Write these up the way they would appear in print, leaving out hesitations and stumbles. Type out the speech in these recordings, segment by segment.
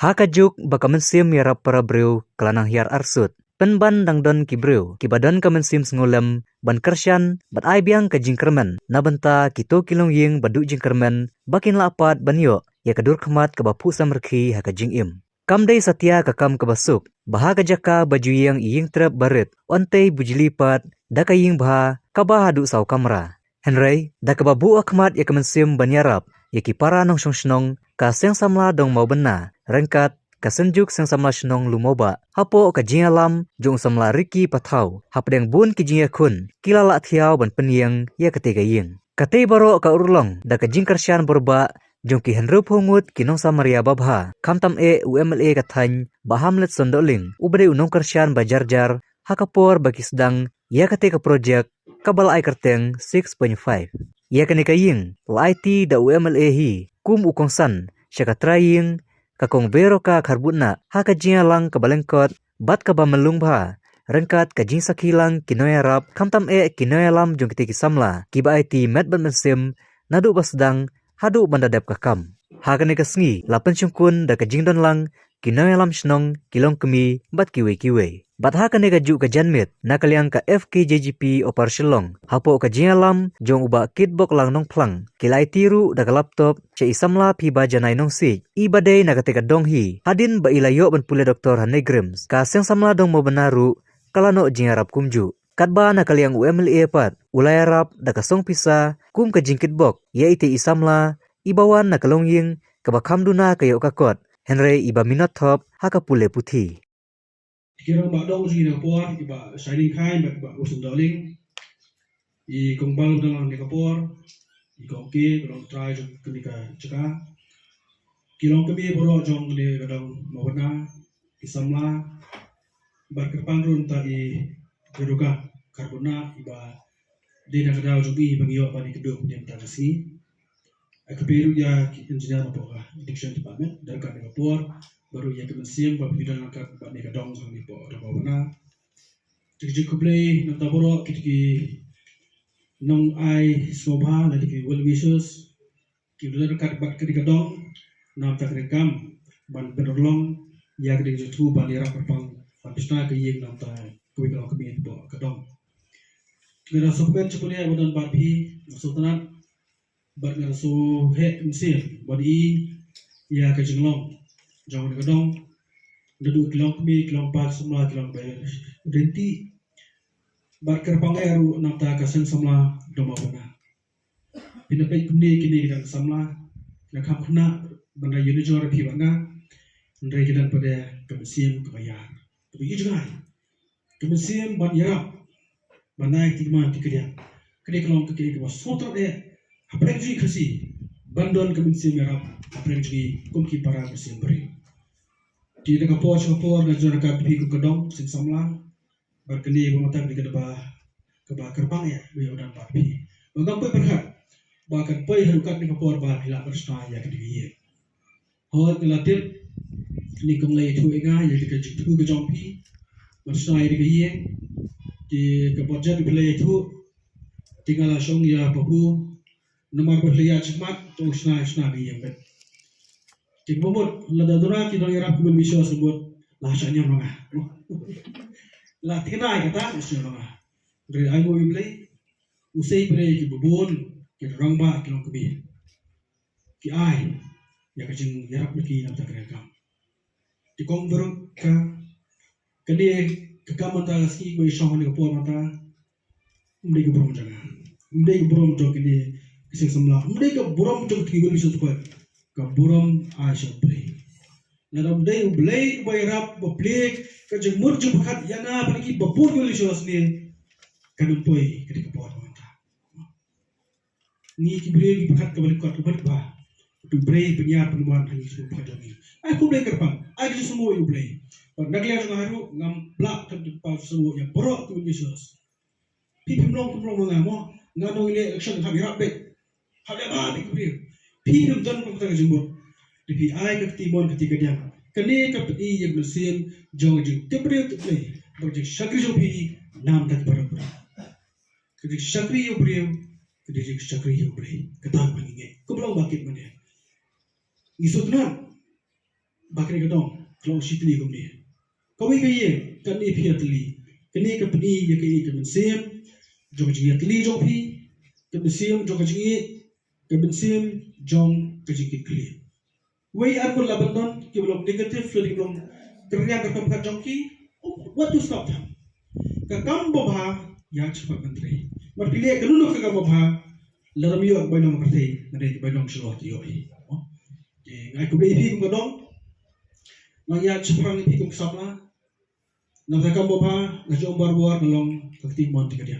Hakajuk baka mensim yarap para breu kelanang hiar arsut. Penban dangdon ki breu, ki badan ka mensim sengulem, ban kersyan, bat ai biang ka jingkermen, nabenta kito kilong ying badu jingkermen, bakin lapat banyo, ya kadur kemat ke bapu samrki haka jingim. Kamdai satya kakam kabasuk, baha kajaka baju yang iying trep barit, ontei bujilipat, daka ying baha, kabah hadu saw kamera. Henry, daka babu akmat ya kemensim banyarap, ya kipara nong song ka seng samla dong mau bena, rengkat, kasenjuk seng samla shnong lumoba, hapo ka jingalam, jong samla riki patau, hapdeng bun ki jinga kun, kilala thiau ban penyeng, ya ketiga ying. Katei baro ka urlong, daka jingkarsyan borba, jong ki henrup hungut kinong samaria babha, kamtam UMLA katany, bahamlet sondoling, ubade unong karsyan bajarjar, hakapor bagi sedang, ya ketika projek, kabal ai kerteng 6.5. Ya kenika ying, IT da UMLA hi, kum ukongsan, syakatraying, kakong bero ka karbutna, haka jingalang kabalengkot, bat kaba melung bha, rengkat ka jing sakilang kinoyarap, kamtam kinoyalam jong kitiki samla, kiba IT met ban mensim, nadu basdang, hadu bandadap kakam. Haka nika sengi, lapan syungkun da ka jingdon lang, kinoyalam shnong, kilong kemi, bat kiwe. Bat haka nika juk ka janmit, nakaliang ka FKJGP opar shilong, hapo ka jingalam, jong uba kitbok lang nong plang, kilai tiru da ka laptop, cha isamla piba janay nong sik, ibadey nakatika dong hi, hadin ba ilayo ban pule Dr. Hanegrims, ka seng samla dong mo benaru, kalano jingarap kumju. Katba nakaliang UMLA pat, ulayarap da ka song pisa, kum ka jingkitbok, ya ite isamla, ibawan nakalongying, kabakhamduna kayo kakot, Henry iba minot top, haka pule puthi. Kira mbak dong sini kapor, iba shining kind, mbak usun darling, I kembang dalam ni kapor, I koki, kalau try ketika cekah, kilong kami borok jong ni kadang mawana, isamla, berkepang run tadi keduga karbona, iba dia nak kadang jubi bagi awak bani kedua dia mentagasi, kepiru ya engineer apa addiction department, dari kadang kapor. Baru ia kemensiam bab bidang angkat bab ni kadang sang ni po ada bawana tiji kuplay nata boro kitiki nong ai sobha na diki well wishes ki dudar kat bab kedi kadang nam tak rekam ban berlong ya kedi jutu ban ira perpang habisna ke yeng nam ta kuwi kalau kemi po kadang kira sokben chukune bodan bab hi sultanat bab ngara so he kemensiam bodi ya ke jenglong jauh ni kadang dadu kilong kami kilong pak semua kilong bayar renti barker pangeru nafta kasen semua doma bana pinapai kumni kini kita samla nak hapna banda yuni jora pi bana ndai kita pada kemesim kebayar tapi juga kemesim ban yarap bana tikma tikriya kini kilong kini ke sotra aprek ji khasi bandon kemesim yarap aprek ji kumki para kemesim beri di dekat kapor dan zona kapi ku kedong sing samla berkeni bermata di kedeba keba kerbang ya we udan papi ngam pe berhat bahkan pe harukat di kapor bah hila bersna ya kediye hot ngelatir ni kumlai tu enga ya dekat jitu ke jompi bersna ya kediye di kaporja di belai tu tinggal langsung ya bahu nomor berliya cemat tu sna biye bet Cik Bobot, lada dura kita ngira pun bisa sebut lahasanya orang. Lah tina kata bisa orang. Dari ayo imlay, usai play ki bobon, ki rangba ki long kebi. Ki ai, ya kajing yarap lagi nak tak rekam. Di konverok ka, kadi kekaman ta ski ko isong ni kapor mata, umdi ke borom jangan. Umdi ke borom jok ini kisah semla. Umdi ke borom jok ki bisa cepat. Kaburam Aisyah play. Dalam day ublay bayrap baplay kajeng murju bakat yana apalagi babur goli sos ni kadumpoy ketika pot mata. Ni kibre ki bakat kabalik kot bat ba. Tu bray penyar penuan hangi semua bakat lagi. Aku blay kerpang. Aku semua ublay. Nagliar ngaru ngam blak tempat semua yang borok tu sos. Pi pemlong mengamo ngano ile action kami rapet. Hada ba kibre. Piham dan pemutang jembut. Di ai ketimon ketika dia. Kene kapti yang bersin jauh jeng tebre tebre. Berjek syakri jopi nam tak berapa. Kedik syakri jopi kedik syakri jopi. Ketang mengingat. Kebelong bakit mana. Isut nam. bakri kadong kalau sitli kumni kawi kaye kan ni phi atli kini kapni ye kaye kan sem jong ji atli jong phi kan sem jong ji kan sem jong ji kli wei ar ko labandon ki belum negative feeling belum kerja ka kam ka jong ki what to stop them ka kam bobha ya cepat menteri marpile kalulu ka kam bobha laram yo bay nong kertei nade bay nong shlo ti yo ngai ko be phi ko dong Maya cepat ni pikuk sabla, nak kam bapa ngajong barbuar ngelong kakti mon tiga dia.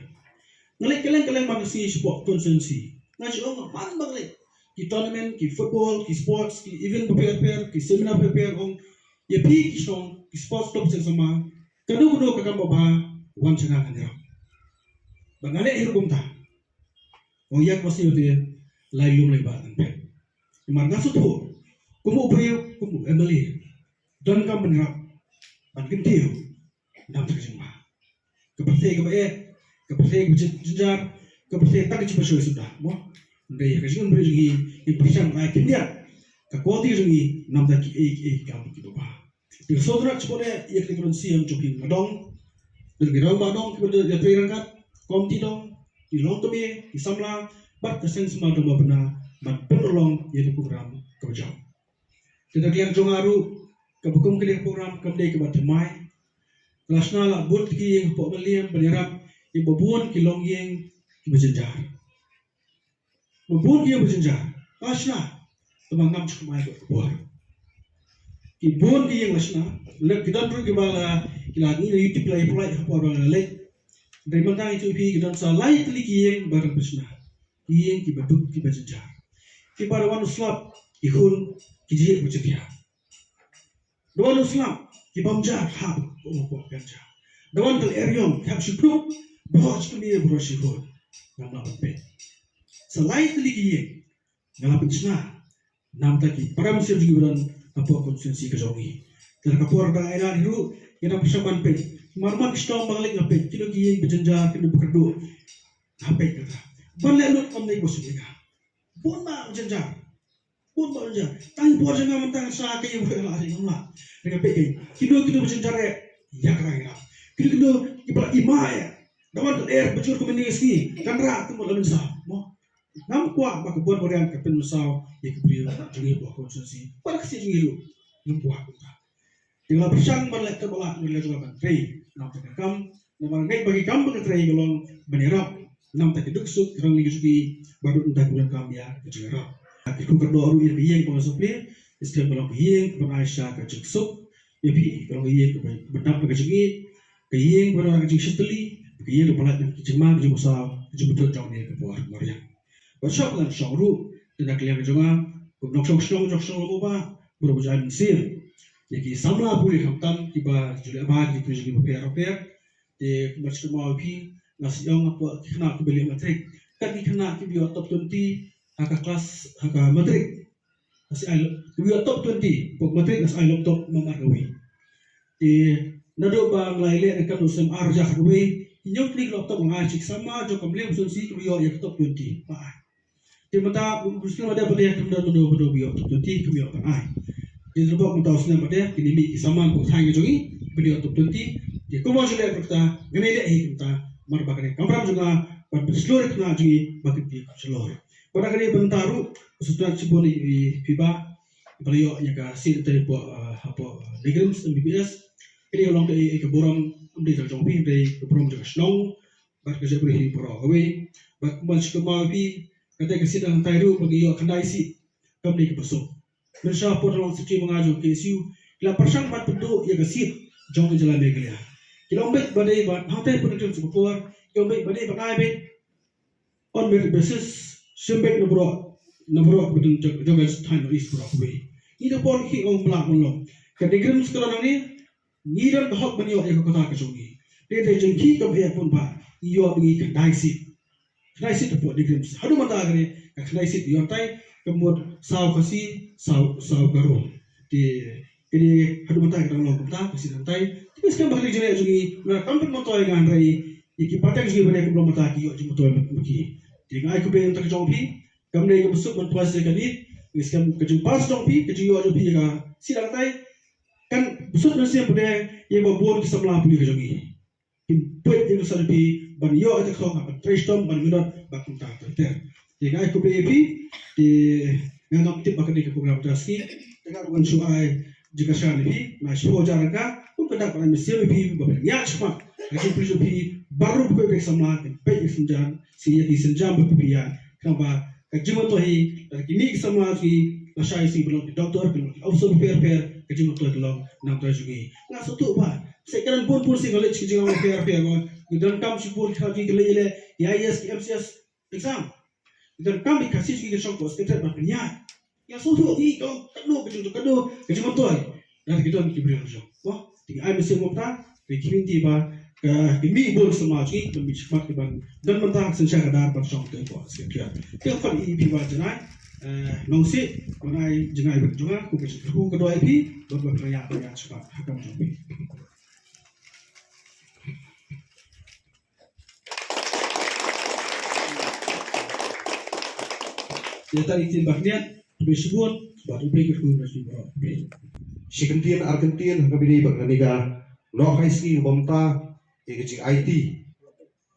Ngelek keleng manusia sport konsensi. Ngajong man bangle. Ki tournament, ki football, ki sports, ki event prepare, ki seminar prepare ong. Ya pi ki song, ki sports top sama. Kadu kakam bapa wan cenga kanira. Bangale hirukum ta. Oyak pasti udah lailum lebar kan. Imar ngasut ho. Kumu beriu, kumu emeli. Dan kam menerap ban kentiu nam terjemah kepercayaan kepercayaan jenjar kepercayaan tak cepat sudah mo ndai kasih beri lagi impression ai kindia kakuati lagi nam tak kam gitu ba di saudara cepat ya kekron siam cuping madong dari rau madong kemudian ya terangkat komti dong di longtomi di samla bat kesen semua dong benar bat penolong ya di program kerja kita lihat jongaru kabukum kini program kamdai ke batemai kelasna la but ki yang pok meliam berharap ibu buan ki long yang ki berjenjar buan ki berjenjar kelasna temangam cukup mai ke buar ki buan ki yang kelasna lek kita perlu ke bala lagi ni YouTube lagi pulai apa orang lek dari mana itu pi kita salai teli ki yang barang bersna ki yang ki baduk ki berjenjar ki pada wan slap ihun ki jihit berjenjar Dewan Islam ki bamjar hab ko ganja. Dewan tel eriom hab shukru bahwa sekali berosyikun ngam pe. Selain teligi ngam pensna nam taki para muslim juga apa konsensi kejongi. Dan kapor da era hiru kita persamaan pe. Marman stong balik ngape kilo gi berjenja kilo bekerdo. Ngape kata. Banle lut om nei bosuliga. Bon ma berjenja. Pun boleh, tang buat jangan mentang sah ke yang berlah sih ngomlah. Dengan pergi, kilo berjenjara, ya kerana, kilo ibarat imaya, dalam air bocor komunikasi, kan rak tu boleh mensah, mo. Nam kuat maka buat orang kapen mensah, ya kebiri jadi buat konsumsi, pada kesih jiru, nam kuat kita. Tinggal bersang balik terbalak boleh juga menteri, nam terkam, nam ngai bagi kam menteri golong menyerap, nam tak keduk kerang lagi suki baru entah bulan kami ya kejerap. Aku berdoa ru yang pengasupli, setiap malam yang penaisyah kecukup, ya bi kalau yang berdampak kecil, yang berdoa kecil seteli, yang berpalat kecemar kecukusah, kecukup jauh ni kebuar Maria. Bersyukur dan syukur, tidak kelihatan juga, nak syukur apa, berbuat sir, jadi samla boleh hamtam tiba jual bag di puji repair, di macam mau bi, nasi yang apa kena kebeli matrik, kan kena kebeli top 20. Haka kelas haka matrik nasi ailo we top 20 pok matrik nasi ailo top mamarwe di nado ba nglaile kan usem arja khwe nyok ni top ngai sik sama jo kamle usunsi kuyo ya top 20 pa di mata muskil ada pada yang bodo bio top 20 kuyo pa ai di robok mata usna pada kini mi sama ko thang jogi bio top 20 di ko mo jule prakta ngene le kita marbakane kamram juga pada seluruh kena jogi bakit di seluruh pada kali bentaru sesuatu ciboni fiba beliau yang kasih dari apa legrams MBBS ini orang dari keborong dari terjangkau dari keborong juga senang berkerja beri perawi berkumpul semua pi kata kasih dan tayru bagi yo kendai si kami kebesok bersama orang suci mengajuk KSU kila persang mat bentuk yang kasih jauh jalan begitu kila ombek badai bad hantai pun itu cukup kuat kila ombek badai badai bet on basis sembek nabro betul jaga stand is probably ida por ki om bla molo kadegram sekarang ni ngiran hok banyo ek kota kejongi de jengki kam he pun ba iyo bagi kedai sit po degram hadu mata agre kedai sit yo tai kemud saw kasi saw garo di ini hadu mata kita ngomong kota kasi tai terus kan bakal jere jongi na kampung motoy gan rai iki patek ji bane ko mata ki yo ji motoy maki dengan aku pengen tak jompi, kami ni besok mentuas sekali, iskan kejumpa jompi, kejual jompi juga sidang tay, kan busuk nasi pada yang babon kisah melapuli ke jogi impet yang kesal di ban yo aja kau apa tristom ban minot bakun tak ter jika aku beli di yang tip bakal di program taski dengan bukan suai jika saya lebih masih wajar ka pun pendapat mesti lebih berbanyak cepat kasi lebih baru bukan sama impet senjam si di senjam berpilihan kenapa kajian tu dari kini sama si nasai si belum di doktor belum also fair kajian tu belum nak terjugi nggak suatu apa sekarang pun si college kajian fair dan kam si pun kaji kelele IAS MCS exam dan kam dikasih si kesok bos kita berpilihan yang suatu kau kajian tu dan kita diberi kerja wah tinggal mesti mungkin di kini tiba kini pun semua lagi berbicara dan mentah senjata kadar bersama dengan sekian. Tiap kali ibu jenai, nongsi menai jenai berjuang, ku kedua ibu berperaya cepat akan menjadi. Dia tadi timbaknya disebut baru pikir ku bersama. Sikentin Argentin kabini berniaga no high ski bomta yang IT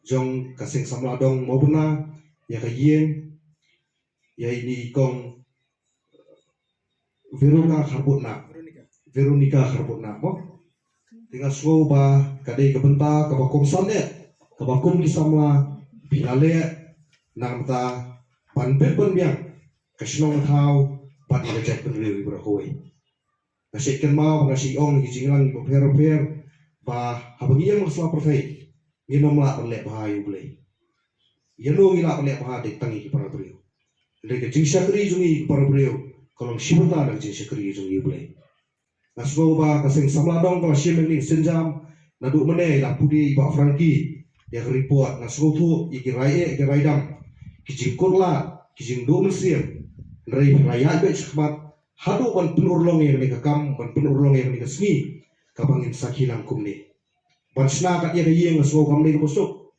jong kasing samladong maupuna ya kayen ya ini kong Veronica Harbutna mo tinggal slow ba kadai kebenta kabakom sanne kabakom kisamla pinale nang ta panbet biang kasinong tau pati reject penriwi berakoi kasih kenmau kasih ong kijinglang per ba habangian masalah perfect nginom la lek bahayu boleh yano ngila lek bahade tangi para beliau lek jing syakri jungi para beliau kalau shibata nak jing syakri jungi boleh nasbo ba kasing samladong kalau shimeng senjam nadu mene la pudi ba franki ya report nasbo tu iki raidam kijing kurla kijing do mesir rai raya be chkhmat hadu ban penurlong yang nikam ban penurlong yang nikasmi kabangin sakilang kumni bansna kat yang yang so kamni busuk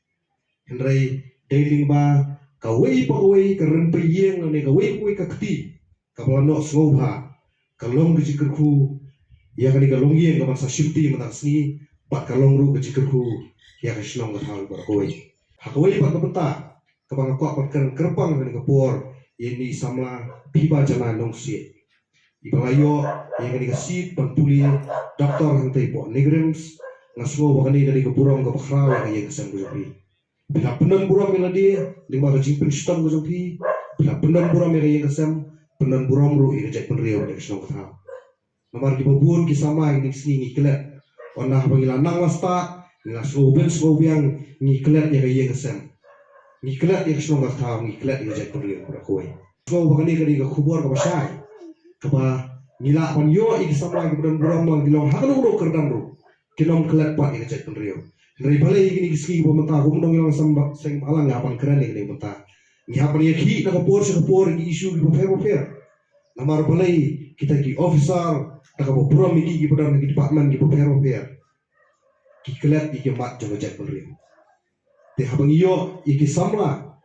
hendrai dailing ba kawai keren peyeng ne kawai kakti kablano so ba kalong dijikerku ya kali kalong yang kaban sa shifti matasni pat kalong ru dijikerku ya kasnong gathal barkoi hakawai pat kapenta kabang ko pat kerpang ne kapor ini samla piba jana nongsi ibalayo yang kali kasit pantuli doktor hentai po negrems ngasmo bakani dari keburang ke bakraw yang kesam gujopi bila penan burang mela dia lima kajing penstam gujopi bila penan burang mela yang kesam penan burang ru ira jek penriau dari kesam kata nomor di babun kisama ini sini ngiklet onah bangila nang wasta ngasmo ben smo biang ngiklet yang kesam ngiklet yang kesam kata ngiklet ira jek penriau berakoi smo bakani dari ke kubur ke basai kapa nila pon yo ikisama ke penan burang mang dilong hakano ro kerdam ru kinom kelat pat yang cek penriau dari balai ini kiski pemerintah gumdong yang sembak seng palang ngapan keren ini pemerintah ngapan ya ki nak kapor isu di paper namar balai kita ki officer nak buram ini di pedang di department di paper ki kelat ki mat jaga cek penriau teh habang iyo iki samla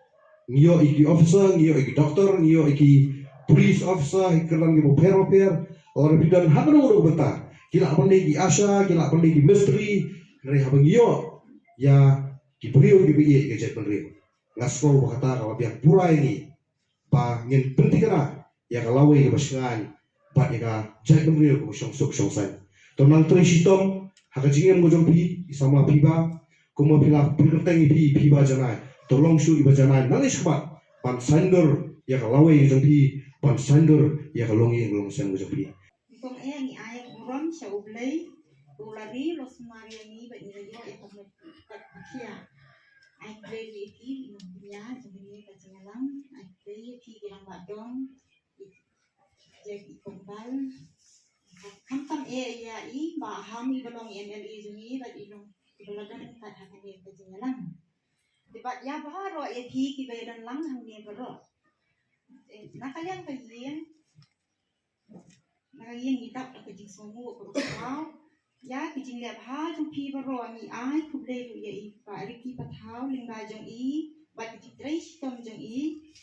iyo iki officer iyo iki doktor iyo iki police officer hikeran di paper orang bidan hakan udah betah kila pandai di Asha, kila pandai di misteri, dari habang iyo, ya di beliau di BI ke jet beliau. Ngasro berkata kalau pihak pura ini, pa ngin penting kena, ya kalau awal bersengan, pa ya jet beliau ke song. Tonang terisitom, hakajingan gojompi, sama piba, kuma pila pengerteng piba janai, tolong su iba janai, nalis kebat, pan sander, ya kalau awal gojompi, pan sander, ya kalau ngin sen gojompi. Kung ni ayat buram sa ublay, ulari los mariani ba nilayo ito magkakya. Ay play iti inumbiya, jumili ka singalang, ay play iti ilang badong, jeg ikumbal. Kamtam iya ba hami balong MLE jumi ba ilong ibalagan ka hakani ka singalang. Diba ya baharo iti kibayran lang hangni baro. Nakalian ka yin nakayang itap na kajing sumu ko tao ya kajing liap ha jong pi baro ni ai kublay lu ya i pa riki pathaw lingba jong i bat kajing trace tom jong i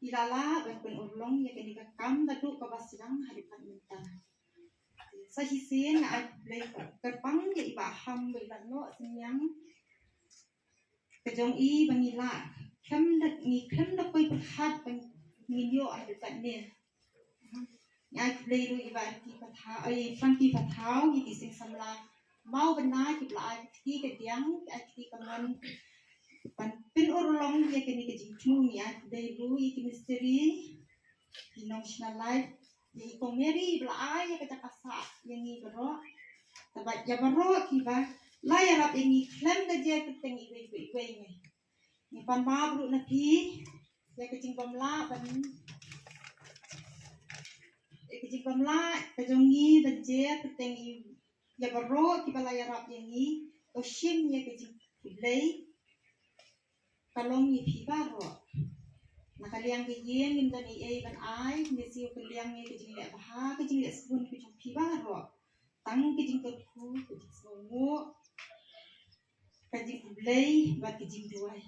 ilala ban kun long ya kini kam tadu kabasidang haripan minta sa hisin at play kerpang ya iba ham iba no senyang kejong i bangila kem dak ni kem dak koi berhat bang minyo ada kat ni ya play lu iba ki patha ai fan ki pathau ki sing samla mau benar ki bla ki kediang ki kaman pan pin urlong ya kini kejingtung ya play lu ki misteri emotional life di komeri bla ya kata kasa yang ni bro tabat ya bro ki ba la ya rap yang ni klem da je keteng iwe ni pan ma bro na pi ya kejing pamla pan kejing pamla kejongi da je keteng ya bro ki ba la ya rap yang ni o shim ya kejing play kalong ni pi ba ro nakaliang ke yen in dan ai ban ai ni siu kaliang ni kejing le bah kejing le sebun kejing pi ba ro tang kejing ke ku kejing songo kejing blai ba kejing duai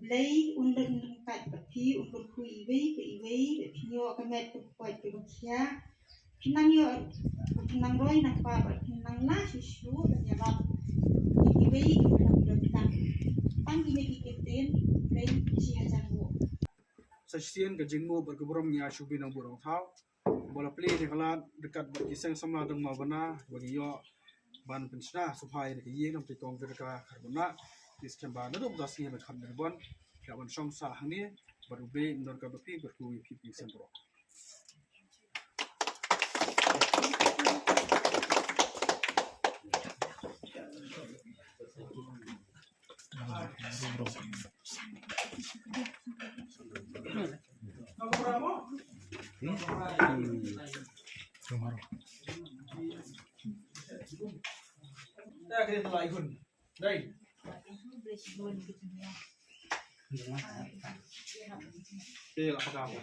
blai undang kat pi undur ku iwe be pinyo kamet ke kuat ke kia pinang yo pinang roi nak pa pinang la susu dan ya ba iwe ke nak bilang tang ini kikiten blai si hajar wo Sasien ke jengmo bergeburam nya shubi nang burung thau bola play de kala dekat berkiseng samla deng mabana bagi yo ban pensna supai de ye nam tikong de ka karbona diskamba na dum das ni be kham de bon ya ban som sa hangni berube ndor ka bepi berku pi sembro Dah kena tulai gun. Dai. Lah apa kamu?